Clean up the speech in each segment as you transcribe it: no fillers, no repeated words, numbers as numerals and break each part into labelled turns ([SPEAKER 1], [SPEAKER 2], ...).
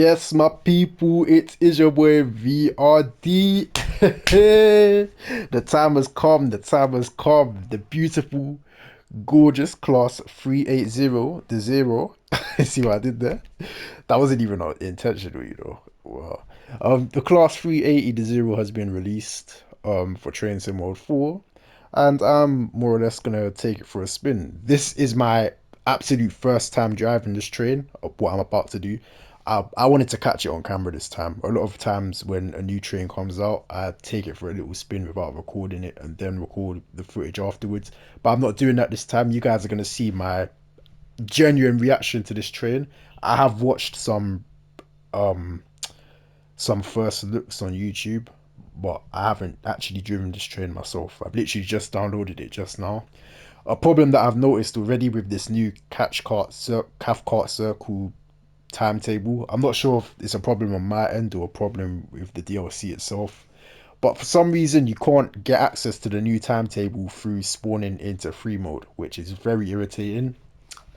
[SPEAKER 1] Yes, my people, it is your boy VRD. The time has come, the time has come. The beautiful, gorgeous class 380, the zero. See what I did there? That wasn't even intentional, you know. Wow. The class 380, the zero has been released for Train Sim Mode 4, and I'm more or less gonna take it for a spin. This is my absolute first time driving this train, of what I'm about to do. I wanted to catch it on camera this time. A lot of times when a new train comes out, I take it for a little spin without recording it and then record the footage afterwards. But I'm not doing that this time. You guys are going to see my genuine reaction to this train. I have watched um some first looks on YouTube, but I haven't actually driven this train myself. I've literally just downloaded it just now. A problem that I've noticed already with this new Cathcart Circle timetable. I'm not sure if it's a problem on my end or a problem with the DLC itself. But for some reason, you can't get access to the new timetable through spawning into free mode, which is very irritating.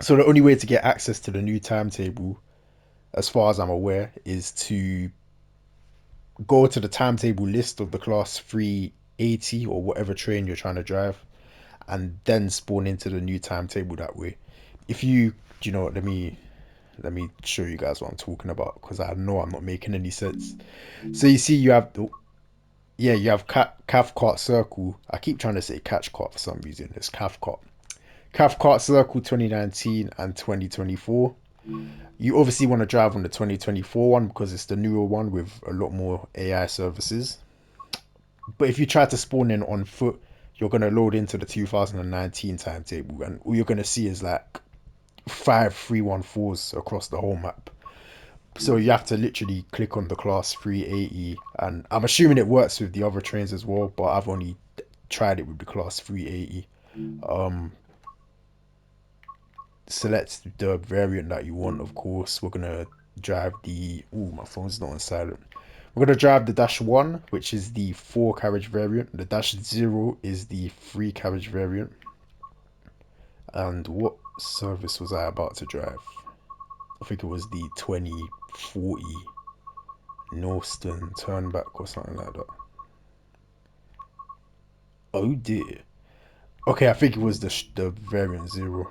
[SPEAKER 1] So the only way to get access to the new timetable, as far as I'm aware, is to go to the timetable list of the class 380 or whatever train you're trying to drive, and then spawn into the new timetable that way. If you, you know, let me show you guys what I'm talking about because I know I'm not making any sense. So you see, you have yeah, you have Cathcart Circle. I keep trying to say Catchcart for some reason. It's Cathcart. Cathcart Circle 2019 and 2024. You obviously want to drive on the 2024 one because it's the newer one with a lot more AI services. But if you try to spawn in on foot, you're gonna load into the 2019 timetable, and all you're gonna see is like 5314s across the whole map. So you have to literally click on the class 380, and I'm assuming it works with the other trains as well, but I've only tried it with the class 380. Um, Select the variant that you want, of course. We're gonna drive the. Oh, my phone's not on silent. We're gonna drive the dash one, which is the four carriage variant. The dash zero is the three carriage variant. And what service was I about to drive? I think it was the 2040 Northern Turnback or something like that. Oh dear. Okay, I think it was the variant zero.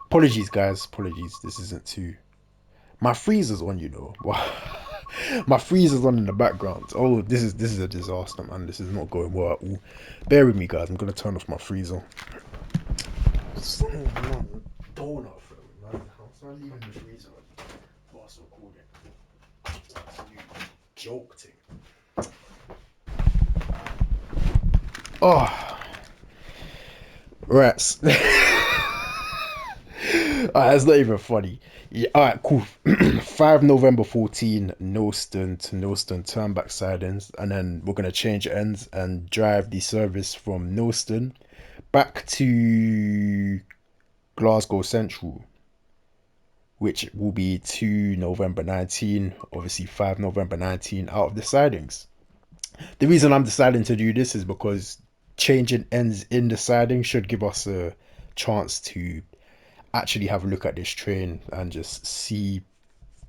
[SPEAKER 1] Apologies, guys. Apologies. This isn't too. My freezer's on, you know. My freezer's on in the background. Oh, this is a disaster, man. This is not going well at all. Bear with me, guys. I'm gonna turn off my freezer. Oh, man. Donut film, man. How's I leaving the freezer whilst recording? Absolute joke thing. Oh, rats. It's not even funny. Yeah, alright, cool. 5 November 14, Noston to Noston turnback sidings, and then we're gonna change ends and drive the service from Noston back to Glasgow Central, which will be 2 November 19, obviously 5 November 19 out of the sidings. The reason I'm deciding to do this is because changing ends in the siding should give us a chance to actually have a look at this train and just see,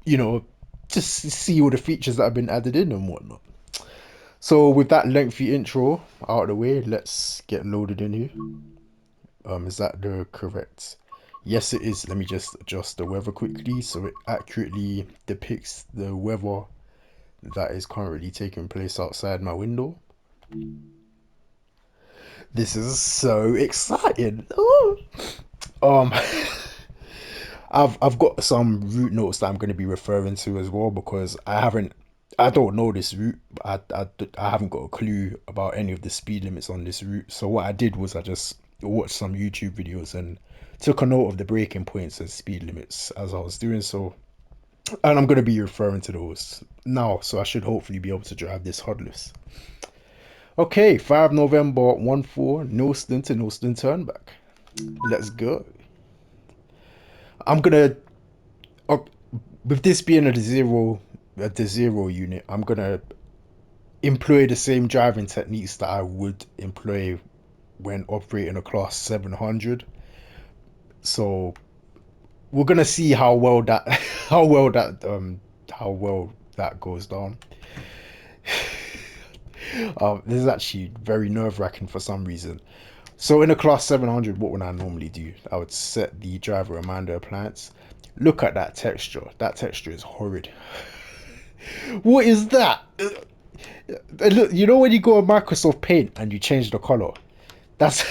[SPEAKER 1] you know, just see all the features that have been added in and whatnot. So with that lengthy intro out of the way, let's get loaded in here. Is that the correct? Yes, it is. Let me just adjust the weather quickly so it accurately depicts the weather that is currently taking place outside my window. This is so exciting. Oh. Um, I've got some route notes that I'm going to be referring to as well because I don't know this route. I haven't got a clue about any of the speed limits on this route. So what I did was I just watched some YouTube videos and took a note of the braking points and speed limits as I was doing so. And I'm going to be referring to those now, so I should hopefully be able to drive this HUD-Less. Okay, 5 November 14, Noston to Noston Turnback. Let's go. I'm gonna uh, with this being the zero unit, I'm gonna employ the same driving techniques that I would employ when operating a class 700. So we're gonna see how well that how well that how well that goes down. This is actually very nerve-wracking for some reason. So in a class 700, what would I normally do? I would set the driver reminder appliance. Look at that texture. That texture is horrid. What is that? Look, you know when you go on Microsoft Paint and you change the color? That's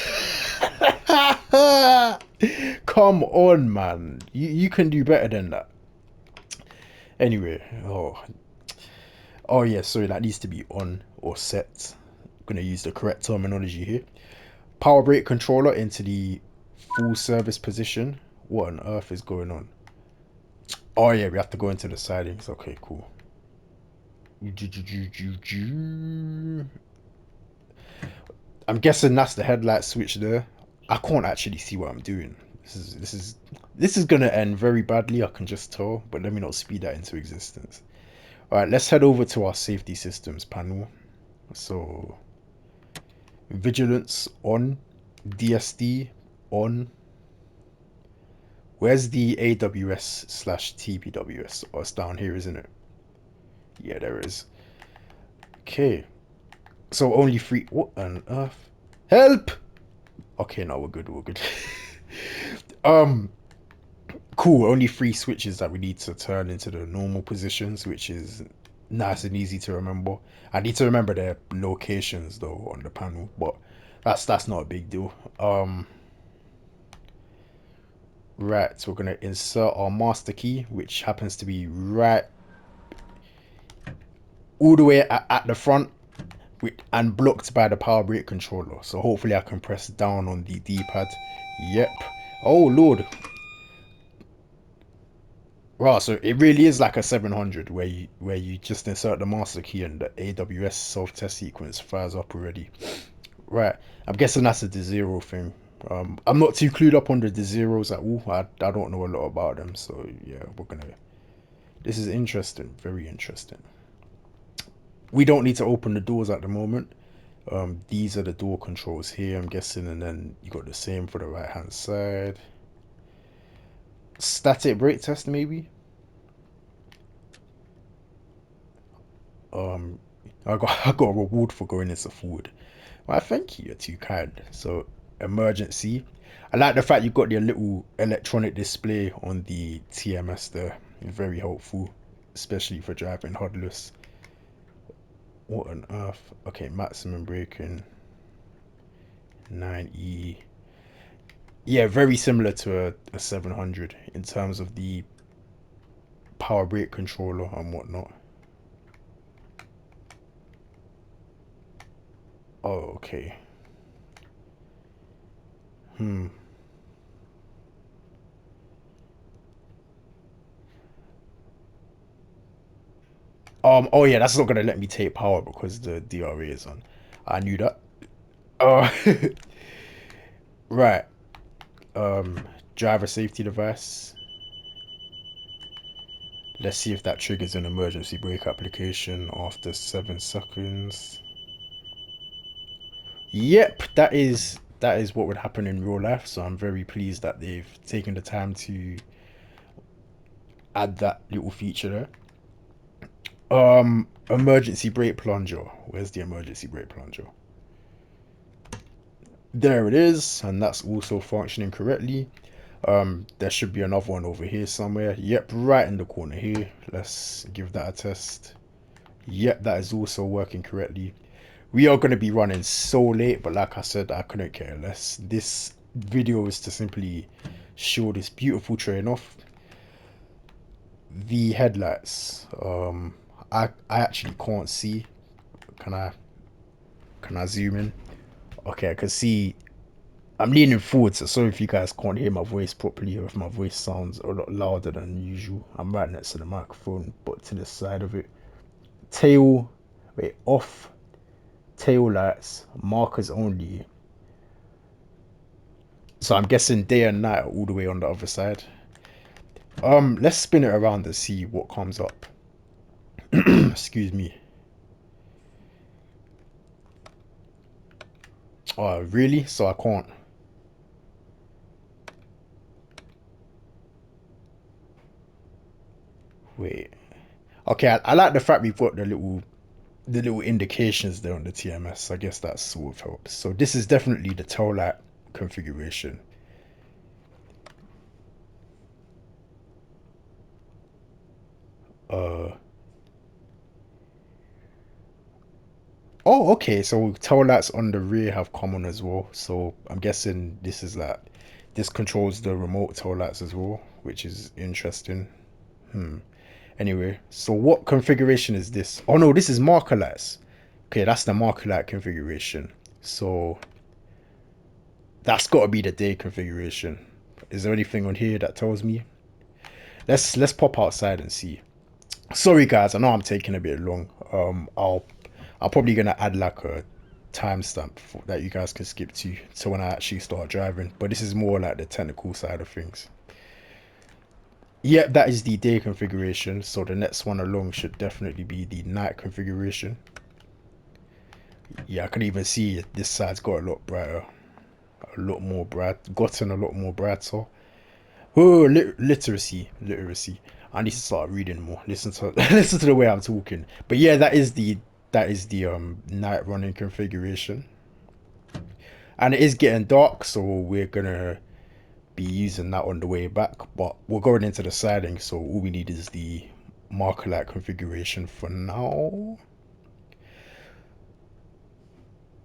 [SPEAKER 1] come on, man. You can do better than that. Anyway, oh yeah, sorry, that needs to be on or set. I'm gonna use the correct terminology here. Power brake controller into the full service position. What on earth is going on? Oh yeah, we have to go into the settings. Okay, cool. I'm guessing that's the headlight switch there. I can't actually see what I'm doing. This is gonna end very badly. I can just tell. But let me not speed that into existence. All right, let's head over to our safety systems panel. So vigilance on, DSD on. Where's the AWS slash TPWS? Oh, it's down here, isn't it? Yeah, there is. Okay. So only three. What on earth? Help! Okay, no, we're good. We're good. um, cool. Only three switches that we need to turn into the normal positions, which is nice and easy to remember. I need to remember their locations though on the panel, but that's not a big deal. Right. So we're gonna insert our master key, which happens to be right all the way at the front and blocked by the power brake controller. So hopefully I can press down on the D-pad. Yep. Oh lord. Wow, so it really is like a 700 where you just insert the master key and the AWS self-test sequence fires up already. Right. I'm guessing that's a D0 thing. I'm not too clued up on the D0s at all. I don't know a lot about them, so yeah, we're gonna. This is interesting, very interesting. We don't need to open the doors at the moment. These are the door controls here, I'm guessing, and then you got the same for the right hand side. Static brake test, maybe. Um, I got a reward for going into forward. Well, thank you. You're too kind. So emergency. I like the fact you got your little electronic display on the TMS there. Very helpful, especially for driving HUD-Less. What on earth? Okay, maximum braking 9E. Yeah, very similar to a 700 in terms of the power brake controller and whatnot. Oh, okay. Hmm. Oh yeah, that's not gonna let me take power because the DRA is on. I knew that. Oh, right. Um, driver safety device. Let's see if that triggers an emergency brake application after 7 seconds. Yep, that is what would happen in real life. So I'm very pleased that they've taken the time to add that little feature there. Emergency brake plunger. Where's the emergency brake plunger? There it is, and that's also functioning correctly. There should be another one over here somewhere. Yep, right in the corner here. Let's give that a test. Yep, that is also working correctly. We are going to be running so late, but like I said, I couldn't care less. This video is to simply show this beautiful train off. The headlights. I actually can't see. Can I can I zoom in? Okay, I can see. I'm leaning forward, so sorry if you guys can't hear my voice properly or if my voice sounds a lot louder than usual. I'm right next to the microphone, but to the side of it. Tail, wait, off, tail lights, markers only. So I'm guessing day and night are all the way on the other side. Let's spin it around and see what comes up. Excuse me. Oh, really? So I can't. Wait. Okay, I like the fact we've got the little indications there on the TMS. I guess that sort of helps. So this is definitely the tail light configuration. Uh oh, okay. So tail lights on the rear have common as well. So I'm guessing this is like this controls the remote tail lights as well, which is interesting. Hmm. Anyway, so what configuration is this? Oh no, this is marker lights. Okay, that's the marker light configuration. So that's got to be the day configuration. Is there anything on here that tells me? Let's pop outside and see. Sorry guys, I know I'm taking a bit long. I'll probably gonna add like a timestamp that you guys can skip to when I actually start driving. But this is more like the technical side of things. Yeah, that is the day configuration. So the next one along should definitely be the night configuration. Yeah, I can even see this side's got a lot brighter, a lot more bright, gotten a lot more brighter. Oh, literacy, literacy. I need to start reading more. Listen to listen to the way I'm talking. But yeah, that is the night running configuration, and it is getting dark, so we're gonna be using that on the way back. But we're going into the siding, so all we need is the marker light configuration for now.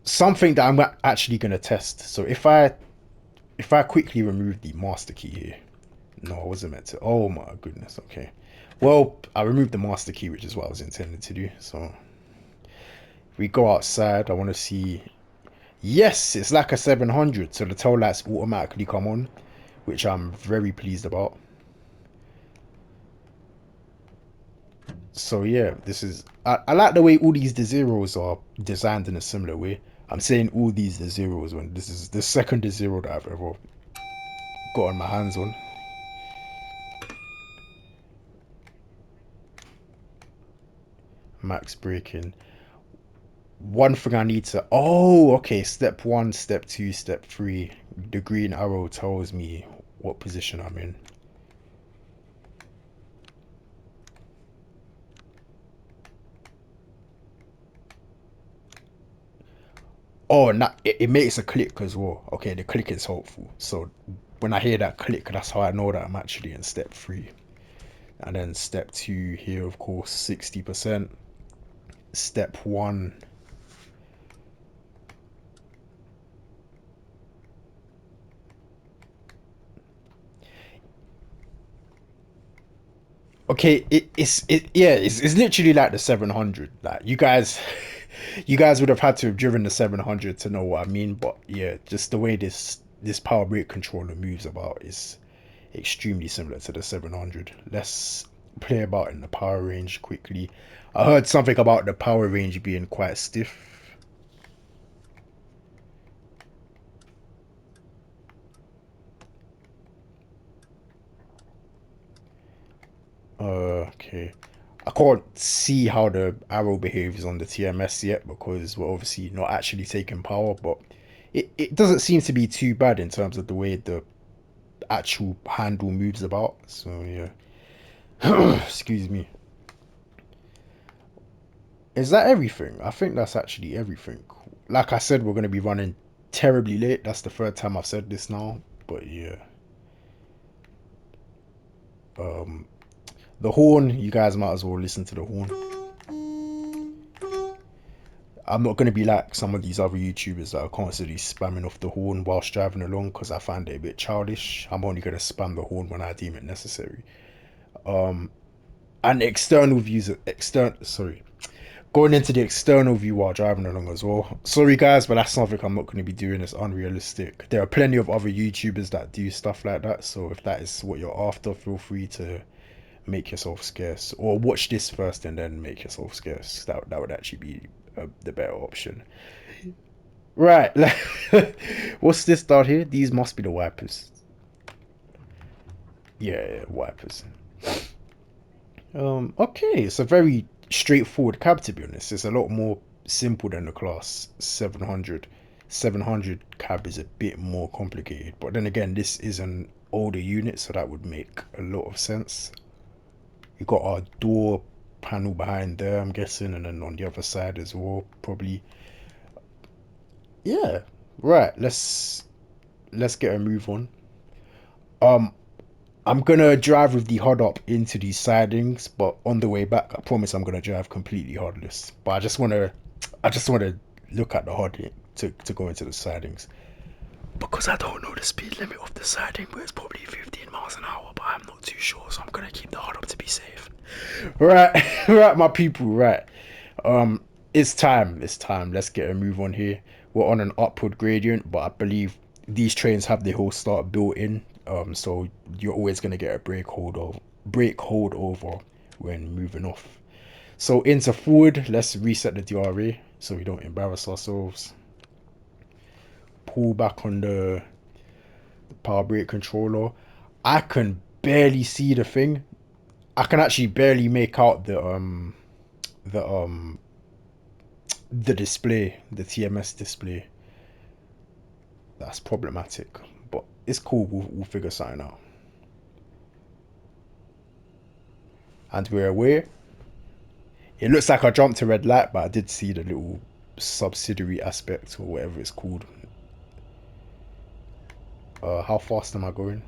[SPEAKER 1] Something that I'm actually gonna test. So if I quickly remove the master key here. No, I wasn't meant to. Oh my goodness. Okay. Well, I removed the master key, which is what I was intending to do. So if we go outside, I want to see. Yes, it's like a 700. So the tail lights automatically come on, which I'm very pleased about. So yeah, this is. I like the way all these the zeros are designed in a similar way. I'm saying all these the zeros when this is the second the zero that I've ever gotten my hands on. Max braking. One thing I need to. Oh, okay. Step one, step two, step three. The green arrow tells me what position I'm in. Oh, and it makes a click as well. Okay, the click is helpful. So when I hear that click, that's how I know that I'm actually in step three. And then step two here, of course, 60%. Step one. Okay, it's literally like the 700. Like you guys would have had to have driven the 700 to know what I mean. But yeah, just the way this power brake controller moves about is extremely similar to the 700. Let's play about in the power range quickly. I heard something about the power range being quite stiff. Okay. I can't see how the arrow behaves on the TMS yet because we're obviously not actually taking power, but it doesn't seem to be too bad in terms of the way the actual handle moves about. So yeah. Excuse me. Is that everything? I think that's actually everything. Like I said, we're gonna be running terribly late. That's the third time I've said this now. But yeah. Um the horn, you guys might as well listen to the horn. I'm not gonna be like some of these other YouTubers that are constantly spamming off the horn whilst driving along because I find it a bit childish. I'm only gonna spam the horn when I deem it necessary. And external views, sorry, going into the external view while driving along as well. Sorry guys, but that's something I'm not going to be doing. It's unrealistic. There are plenty of other YouTubers that do stuff like that. So if that is what you're after, feel free to make yourself scarce or watch this first and then make yourself scarce. That would actually be the better option. Right. What's this down here? These must be the wipers. Yeah, wipers. Okay, it's a very straightforward cab to be honest. It's a lot more simple than the class 700. 700 cab is a bit more complicated, but then again, this is an older unit, so that would make a lot of sense. We got our door panel behind there, I'm guessing, and then on the other side as well, probably. Yeah. Right. Let's get a move on. Um, I'm gonna drive with the HUD up into these sidings, but on the way back, I promise I'm gonna drive completely HUD-less. But I just wanna look at the HUD to go into the sidings because I don't know the speed limit of the siding, but it's probably 15 miles an hour. But I'm not too sure, so I'm gonna keep the HUD up to be safe. Right, right, my people. Right, um, it's time. It's time. Let's get a move on here. We're on an upward gradient, but I believe these trains have the whole start built in. So you're always gonna get a brake hold over when moving off. So into forward, let's reset the DRA so we don't embarrass ourselves. Pull back on the power brake controller. I can barely see the thing. I can actually barely make out the the display, the TMS display. That's problematic, but it's cool. We'll figure something out. And we're aware. It looks like I jumped a red light, but I did see the little subsidiary aspect or whatever it's called. How fast am I going?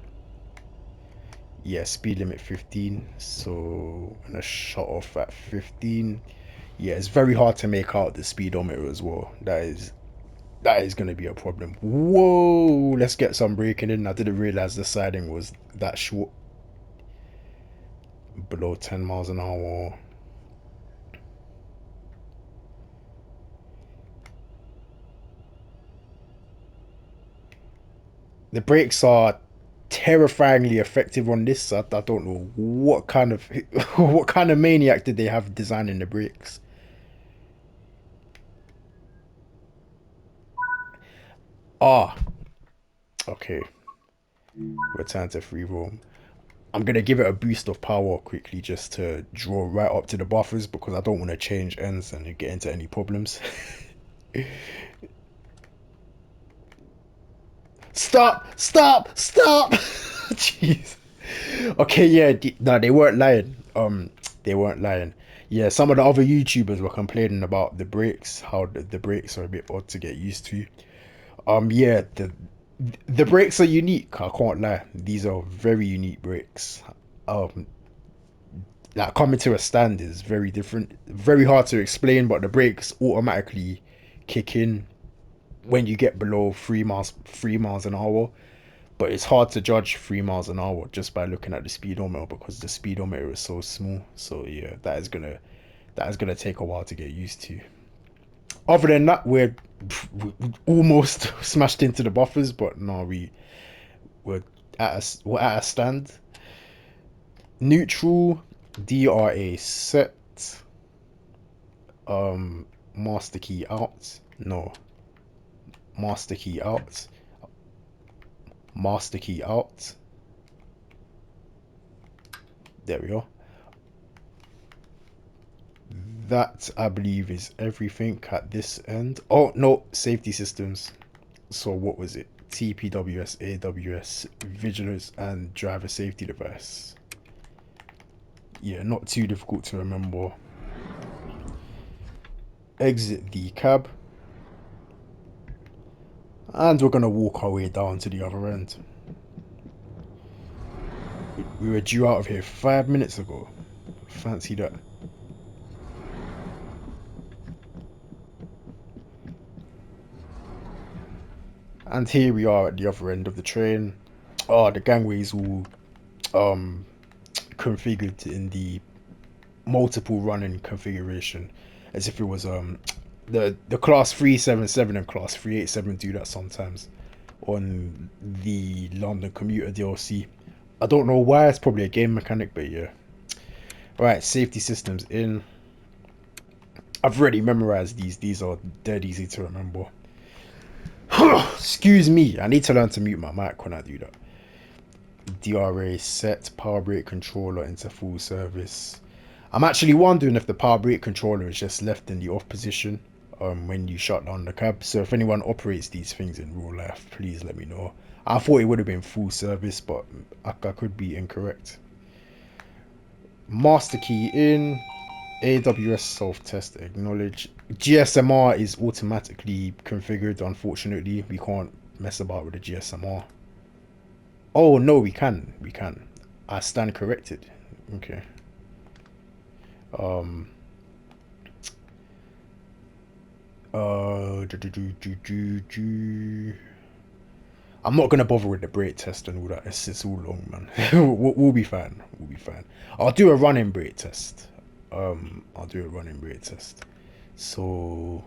[SPEAKER 1] Yeah, speed limit 15. So I'm gonna shut off at 15. Yeah, it's very hard to make out the speedometer as well. That is gonna be a problem. Whoa, let's get some braking in. I didn't realize the siding was that short. Below 10 miles an hour. The brakes are terrifyingly effective on this. I don't know what kind of what kind of maniac did they have designing the brakes. Ah, okay. Return to free roam. I'm gonna give it a boost of power quickly just to draw right up to the buffers because I don't want to change ends and get into any problems. Stop! Stop! Stop! Jeez. Okay, yeah, no, they weren't lying. They weren't lying. Yeah, some of the other YouTubers were complaining about the brakes, how the brakes are a bit odd to get used to. Yeah, the brakes are unique. I can't lie. These are very unique brakes. Um, like coming to a stand is very different. Very hard to explain, but the brakes automatically kick in when you get below 3 miles an hour. But it's hard to judge 3 miles an hour just by looking at the speedometer because the speedometer is so small. So yeah, that is gonna take a while to get used to. Other than that, we almost smashed into the buffers, but no, we're we're at a stand. Neutral, DRA set, master key out. No, master key out, master key out. There we go. That I believe is everything at this end. Oh no, safety systems. So what was it? TPWS, AWS, vigilance, and driver safety device. Yeah, not too difficult to remember. Exit the cab, and we're gonna walk our way down to the other end. We were due out of here 5 minutes ago. Fancy that. And here we are at the other end of the train. Oh, the gangway's all um configured in the multiple running configuration, as if it was the class 377 and class 387 do that sometimes on the London Commuter DLC. I don't know why. It's probably a game mechanic, but yeah. Right, safety systems in. I've already memorized these. These are dead easy to remember. Excuse me. I need to learn to mute my mic when I do that. DRA set, power brake controller into full service. I'm actually wondering if the power brake controller is just left in the off position when you shut down the cab. So if anyone operates these things in real life, please let me know. I thought it would have been full service, but I could be incorrect. Master key in. AWS self-test acknowledge. GSMR is automatically configured. Unfortunately, we can't mess about with the GSMR. Oh no, we can. We can. I stand corrected. Okay. Um. I'm not gonna bother with the brake test and all that. It's all long, man. We'll be fine. We'll be fine. I'll do a running brake test. I'll do a running brake test. So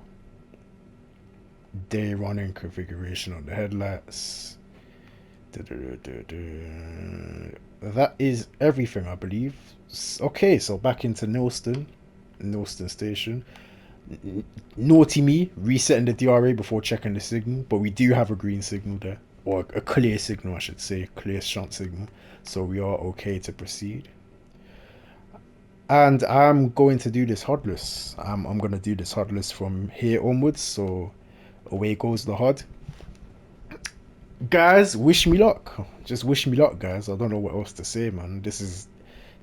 [SPEAKER 1] day running configuration on the headlights. That is everything, I believe. Okay, so back into Nilston Station. Naughty me, resetting the DRA before checking the signal, but we do have a green signal there, or a clear signal, I should say, clear shunt signal, so we are okay to proceed. And I'm going to do this HUD-Less. I'm going to do this HUD-Less from here onwards, so away goes the HUD. Guys, wish me luck. Just wish me luck, guys. I don't know what else to say, man. This is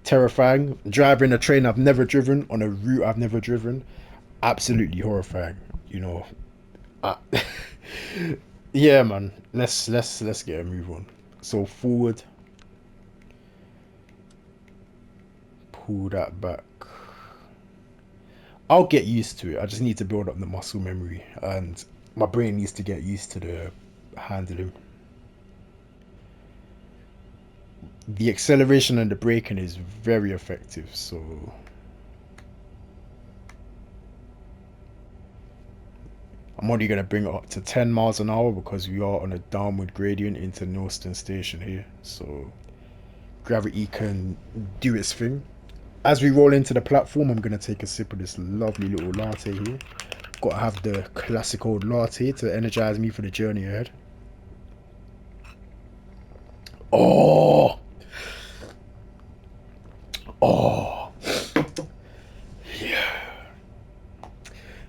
[SPEAKER 1] terrifying. Driving a train I've never driven on a route I've never driven. Absolutely horrifying. You know, uh, yeah, man. Let's get a move on. So forward, pull that back. I'll get used to it. I just need to build up the muscle memory, and my brain needs to get used to the handling. The acceleration and the braking is very effective. So I'm only gonna bring it up to 10 miles an hour because we are on a downward gradient into Nilston Station here. So gravity can do its thing. As we roll into the platform, I'm going to take a sip of this lovely little latte here. Got to have the classic old latte to energize me for the journey ahead. Oh, oh, yeah.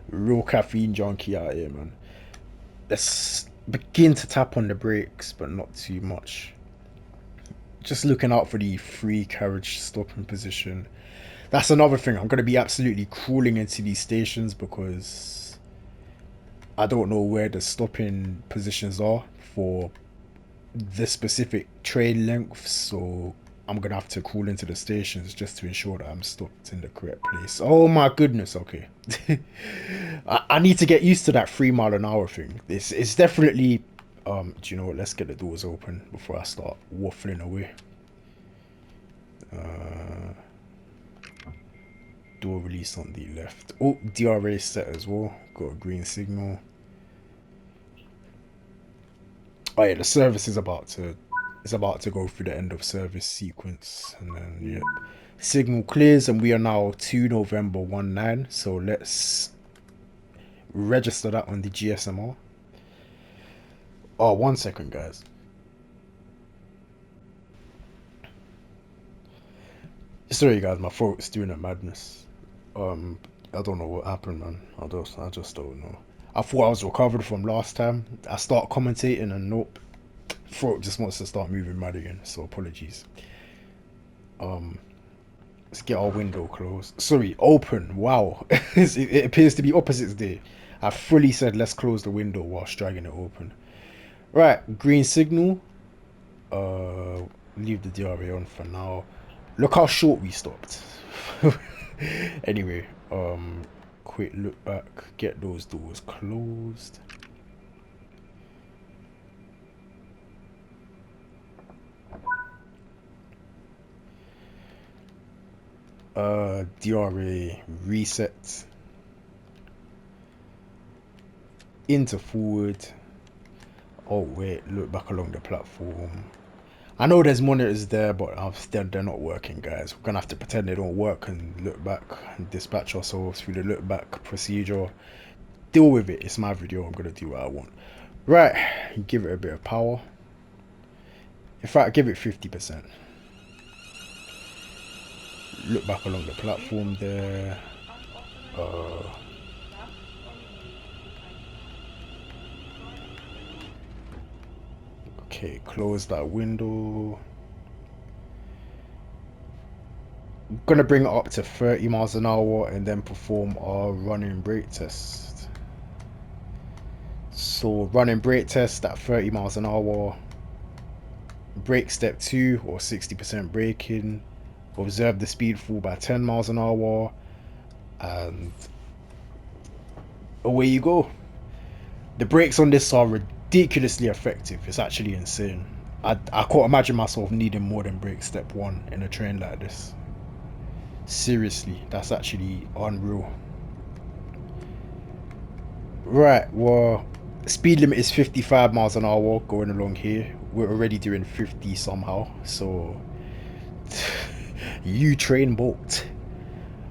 [SPEAKER 1] Real caffeine junkie out here, man. Let's begin to tap on the brakes, but not too much. Just looking out for the free carriage stopping position. That's another thing. I'm going to be absolutely crawling into these stations because I don't know where the stopping positions are for the specific train length, so I'm gonna have to crawl into the stations just to ensure that I'm stopped in the correct place. Oh my goodness, okay. I need to get used to that 3 mile an hour thing. It's definitely do you know what, let's get the doors open before I start waffling away. Door release on the left. Oh, DRA set as well. Got a green signal. Oh yeah, the service is about to go through the end of service sequence, and then yep, signal clears, and we are now 2 November 19. So let's register that on the GSMR. Oh, 1 second, guys. Sorry, guys, my throat's doing a madness. I don't know what happened, man. I just don't know. I thought I was recovered from last time. I start commentating, and nope, throat just wants to start moving mad again. So apologies. Um, let's get our window closed. Sorry, open. Wow. It appears to be opposites day. I fully said let's close the window whilst dragging it open. Right, green signal. Leave the DRA on for now. Look how short we stopped. Anyway, quick look back. Get those doors closed. DRA reset. Into forward. Oh wait, look back along the platform. I know there's monitors there, but they're not working, guys. We're gonna have to pretend they don't work and look back and dispatch ourselves through the look back procedure. Deal with it. It's my video. I'm gonna do what I want. Right, give it a bit of power. In fact, give it 50%. Look back along the platform there. Okay, close that window. Gonna bring it up to 30 miles an hour and then perform our running brake test. So running brake test at 30 miles an hour. Brake step 2 or 60% braking. Observe the speed fall by 10 miles an hour. And away you go. The brakes on this are ridiculously effective. It's actually insane. I can't imagine myself needing more than brake step 1 in a train like this. Seriously, that's actually unreal. Right, well, speed limit is 55 miles an hour going along here. We're already doing 50 somehow, so you train bolt.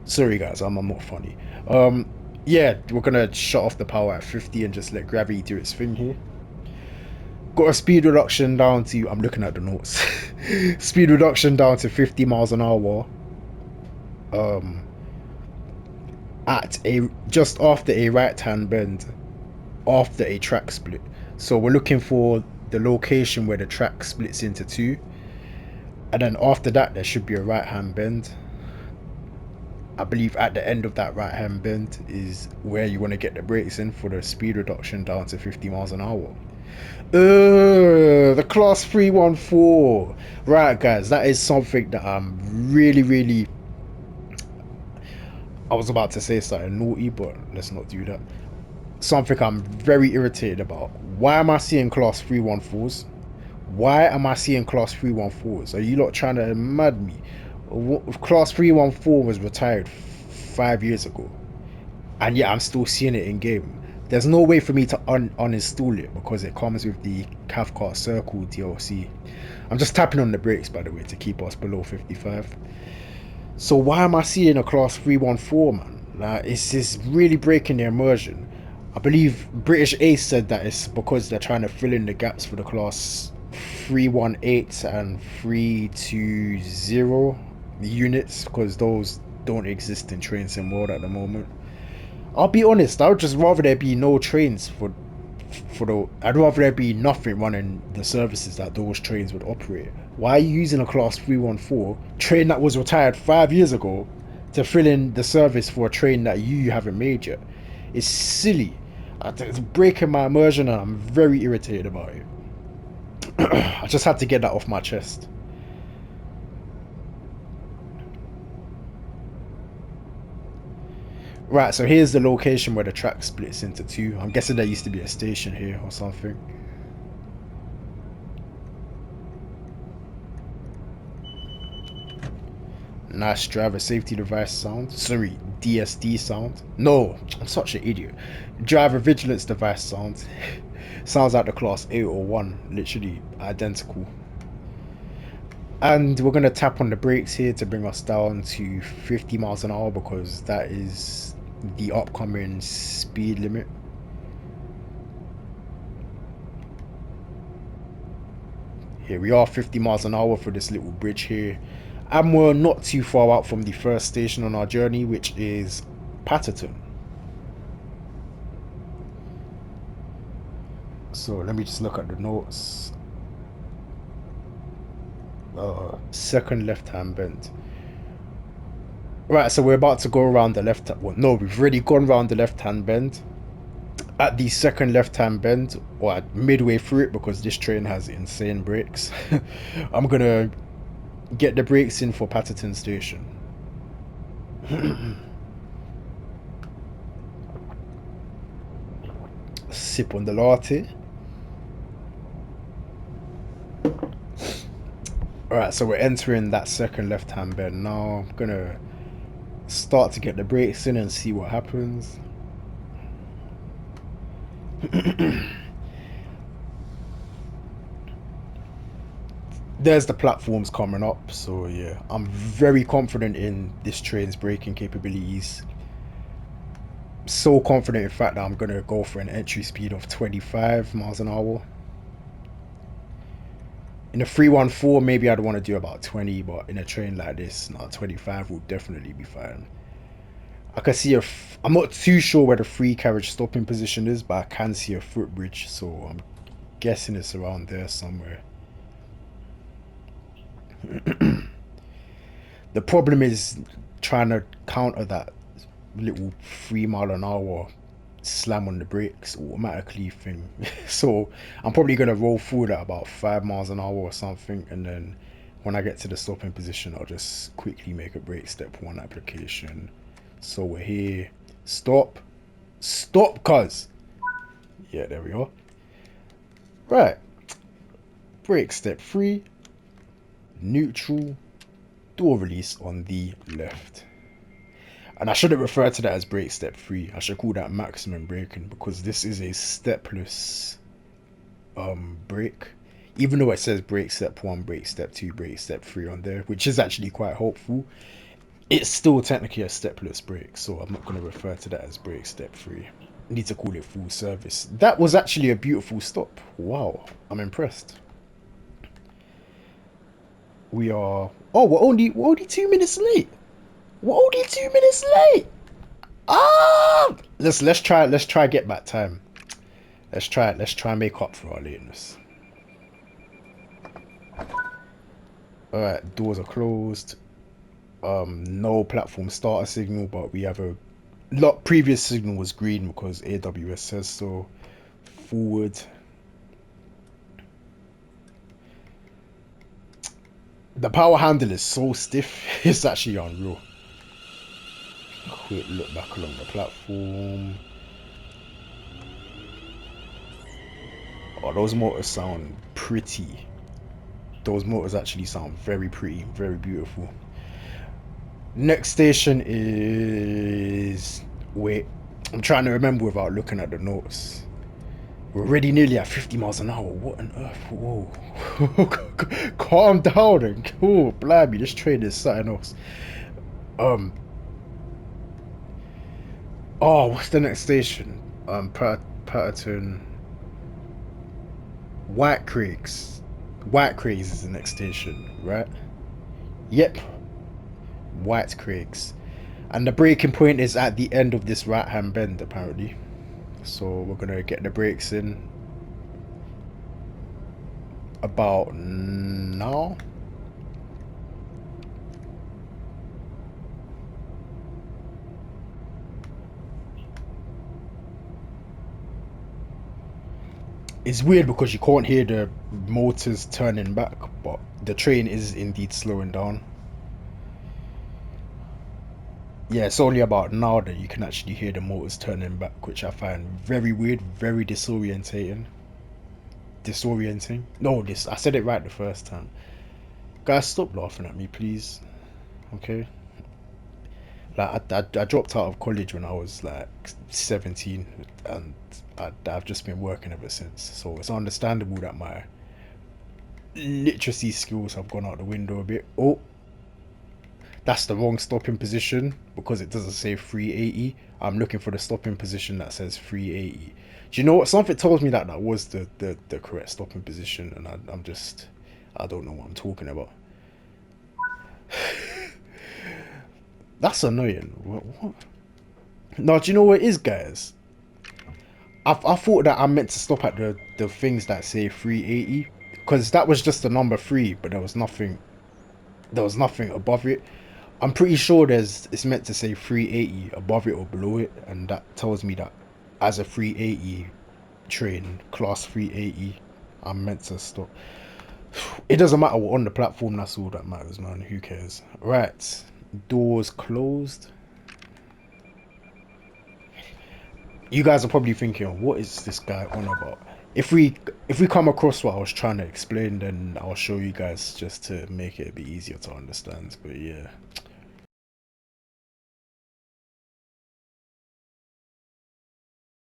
[SPEAKER 1] Sorry guys, I'm not funny. Um, yeah, we're gonna shut off the power at 50 and just let gravity do its thing here. Got a speed reduction down to, I'm looking at the notes. Speed reduction down to 50 miles an hour. Um, at a just after a right hand bend, after a track split. So we're looking for the location where the track splits into two, and then after that there should be a right hand bend. I believe at the end of that right hand bend is where you want to get the brakes in for the speed reduction down to 50 miles an hour. The class 314. Right, guys, that is something that I'm really. I was about to say something naughty, but let's not do that. Something I'm very irritated about. Why am I seeing class 314s? Why am I seeing class 314s? Are you lot trying to mad me? Class 314 was retired 5 years ago, and yet I'm still seeing it in game. There's no way for me to uninstall it because it comes with the Cathcart Circle DLC. I'm just tapping on the brakes, by the way, to keep us below 55. So why am I seeing a class 314, man? Like, it's just really breaking the immersion. I believe British Ace said that it's because they're trying to fill in the gaps for the class 318 and 320 units because those don't exist in Train Sim World at the moment. I'll be honest, I would just rather there be no trains for the. I'd rather there be nothing running the services that those trains would operate. Why are you using a class 314 train that was retired 5 years ago to fill in the service for a train that you haven't made yet? It's silly. It's breaking my immersion and I'm very irritated about it. I just had to get that off my chest. Right, so here's the location where the track splits into two. I'm guessing there used to be a station here or something. Nice driver safety device sound. Sorry, DSD sound. No, I'm such an idiot. Driver vigilance device sound. Sounds like the class 801, literally identical. And we're going to tap on the brakes here to bring us down to 50 miles an hour because that is the upcoming speed limit. Here we are, 50 miles an hour for this little bridge here. And we're not too far out from the first station on our journey, which is Patterton. So let me just look at the notes. Second left hand bend. Right, so we're about to go around the left. Well, no, we've already gone around the left hand bend. At the second left hand bend, or at midway through it, because this train has insane brakes, I'm gonna get the brakes in for Patterton Station. Sip on the latte. Alright, so we're entering that second left hand bend now. I'm gonna start to get the brakes in and see what happens. There's the platforms coming up, so yeah, I'm very confident in this train's braking capabilities. So confident, in fact, that I'm gonna go for an entry speed of 25 miles an hour. In a 314, maybe I'd want to do about 20, but in a train like this, no, 25 will definitely be fine. I can see I'm not too sure where the free carriage stopping position is, but I can see a footbridge, so I'm guessing it's around there somewhere. The problem is trying to counter that little 3 mile an hour slam on the brakes automatically thing. So I'm probably gonna roll forward at about 5 miles an hour or something, and then when I get to the stopping position, I'll just quickly make a brake step one application. So we're here. Stop. Stop, cuz. Yeah, there we are. Right. Brake step three. Neutral. Door release on the left. And I shouldn't refer to that as brake step three. I should call that maximum braking because this is a stepless brake. Even though it says brake step one, brake step two, brake step three on there, which is actually quite helpful, it's still technically a stepless brake, so I'm not going to refer to that as brake step three. I need to call it full service. That was actually a beautiful stop. Wow, I'm impressed. We are. Oh, we're only 2 minutes late. We're only 2 minutes late. Ah, let's try get back time. Let's try and make up for our lateness. All right, doors are closed. No platform starter signal, but we have a lot. Previous signal was green because AWS says so. Forward. The power handle is so stiff, it's actually unreal. Quick look back along the platform. Oh, those motors sound pretty. Those motors actually sound very pretty, very beautiful. Next station is... Wait, I'm trying to remember without looking at the notes. We're already nearly at 50 miles an hour. What on earth? Whoa. Calm down and cool. Blimey, this train is something else. Um. Oh, what's the next station? Patterson. White Craigs. White Craigs is the next station, right? Yep. White Craigs. And the braking point is at the end of this right hand bend, apparently. So we're gonna get the brakes in about now. It's weird because you can't hear the motors turning back, but the train is indeed slowing down. Yeah, it's only about now that you can actually hear the motors turning back, which I find very weird, very disorientating. Disorienting. No, this I said it right the first time. Guys, stop laughing at me, please. Okay. Like I dropped out of college when I was like 17, and I've just been working ever since. So it's understandable that my literacy skills have gone out the window a bit. Oh, that's the wrong stopping position because it doesn't say 380. I'm looking for the stopping position that says 380. Do you know what? Something tells me that that was the correct stopping position, and I'm just I don't know what I'm talking about. That's annoying. What? No, do you know what it is, guys? I thought that I meant to stop at the things that say 380 because that was just the number three, but there was nothing above it. I'm pretty sure it's meant to say 380 above it or below it, and that tells me that as a 380 train, class 380, I'm meant to stop. It doesn't matter what on the platform, that's all that matters, man. Who cares? Right, doors closed. You guys are probably thinking, what is this guy on about? If we come across what I was trying to explain, then I'll show you guys just to make it a bit easier to understand. But yeah.